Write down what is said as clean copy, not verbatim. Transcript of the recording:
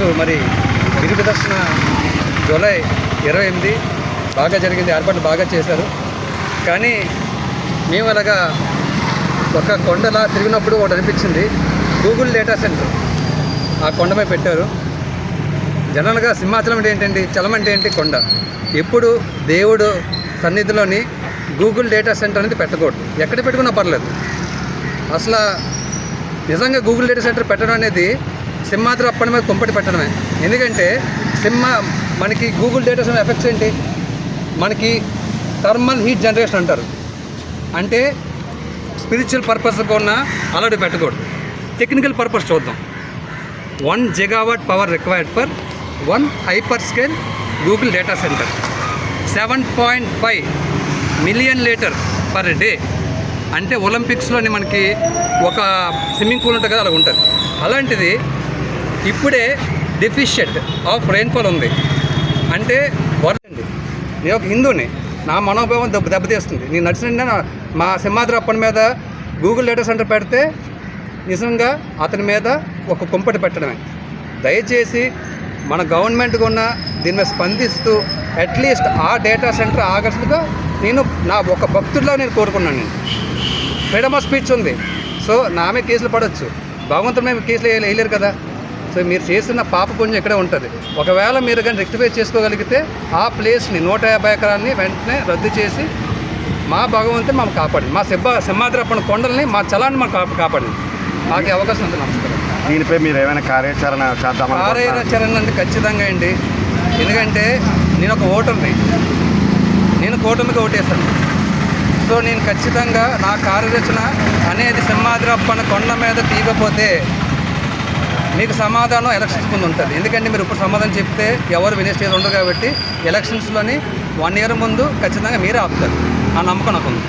ఈరోజు మరి గిరి ప్రదర్శన జూలై 28 బాగా జరిగింది, ఏర్పాట్లు బాగా చేశారు. కానీ మేము అలాగా ఒక కొండలా తిరిగినప్పుడు ఒకటి అనిపించింది, గూగుల్ డేటా సెంటర్ ఆ కొండపై పెట్టారు. జనరల్గా సింహాచలం అంటే ఏంటండి, చలం అంటే ఏంటి, కొండ. ఎప్పుడు దేవుడు సన్నిధిలోని గూగుల్ డేటా సెంటర్ అనేది పెట్టకూడదు, ఎక్కడ పెట్టుకున్నా పర్లేదు. అసలు నిజంగా గూగుల్ డేటా సెంటర్ పెట్టడం అనేది సింహాద్రి అప్పటి మీద కుంపటి పెట్టడమే. ఎందుకంటే మనకి గూగుల్ డేటా సెంటర్ ఎఫెక్ట్స్ ఏంటి, మనకి థర్మల్ హీట్ జనరేషన్ అంటారు. అంటే స్పిరిచువల్ పర్పస్కి ఉన్న అలాంటి పెట్టకూడదు. టెక్నికల్ పర్పస్ చూద్దాం. 1 gigawatt power required for 1 hyper scale Google data centre. 7.5 million litre per day. అంటే ఒలింపిక్స్లోని మనకి ఒక స్విమ్మింగ్ పూల్ ఉంటుంది కదా, అలా ఉంటుంది. అలాంటిది ఇప్పుడే డెఫిషియెంట్ ఆఫ్ రెయిన్ఫాల్ ఉంది. అంటే వరదండి. నేను ఒక హిందూని, నా మనోభావం దెబ్బతీస్తుంది. నేను నడిచిన మా సింహాద్రి అప్పని మీద గూగుల్ డేటా సెంటర్ పెడితే నిజంగా అతని మీద ఒక కుంపటి పెట్టడమే. దయచేసి మన గవర్నమెంట్గా ఉన్న దీని మీద స్పందిస్తూ అట్లీస్ట్ ఆ డేటా సెంటర్ ఆగస్టుగా నేను నా ఒక భక్తుడిలా నేను కోరుకున్నాను. నేను ఫ్రీడమ్ ఆఫ్ స్పీచ్ ఉంది, సో నా మీద కేసులు పడవచ్చు, భగవంతుడి మీద కేసులు వేయలేరు కదా. సో మీరు చేస్తున్న పాప పుణ్యం ఇక్కడే ఉంటుంది. ఒకవేళ మీరు కానీ రెక్టిఫై చేసుకోగలిగితే ఆ ప్లేస్ని 150 ఎకరాలని వెంటనే రద్దు చేసి మా భగవంతుని మనం కాపాడండి. మా సింహాద్రి అప్పని కొండల్ని, మా చలాన్ని మనం కాపాడండి. మాకు అవకాశం ఉంది. నమస్కారం. దీనిపై మీరు ఏమైనా కార్యాచరణ చేద్దామా? కార్యాచరణ అంటే ఖచ్చితంగా అండి. ఎందుకంటే నేను ఒక ఓటర్ని, నేను కూటమికి ఓటేస్తాను. సో నేను ఖచ్చితంగా నా కార్యాచరణ అనేది సింహాద్రి అప్పన్న కొండ మీద తీయకపోతే మీకు సమాధానం ఎలక్షన్స్ ముందు ఉంటుంది. ఎందుకంటే మీరు ఇప్పుడు సమాధానం చెప్తే ఎవరు వినే స్టేజ్ ఉండదు. కాబట్టి ఎలక్షన్స్లోని 1 year ముందు ఖచ్చితంగా మీరే ఆపుతారు. ఆ నమ్మకం నాకు ఉంది.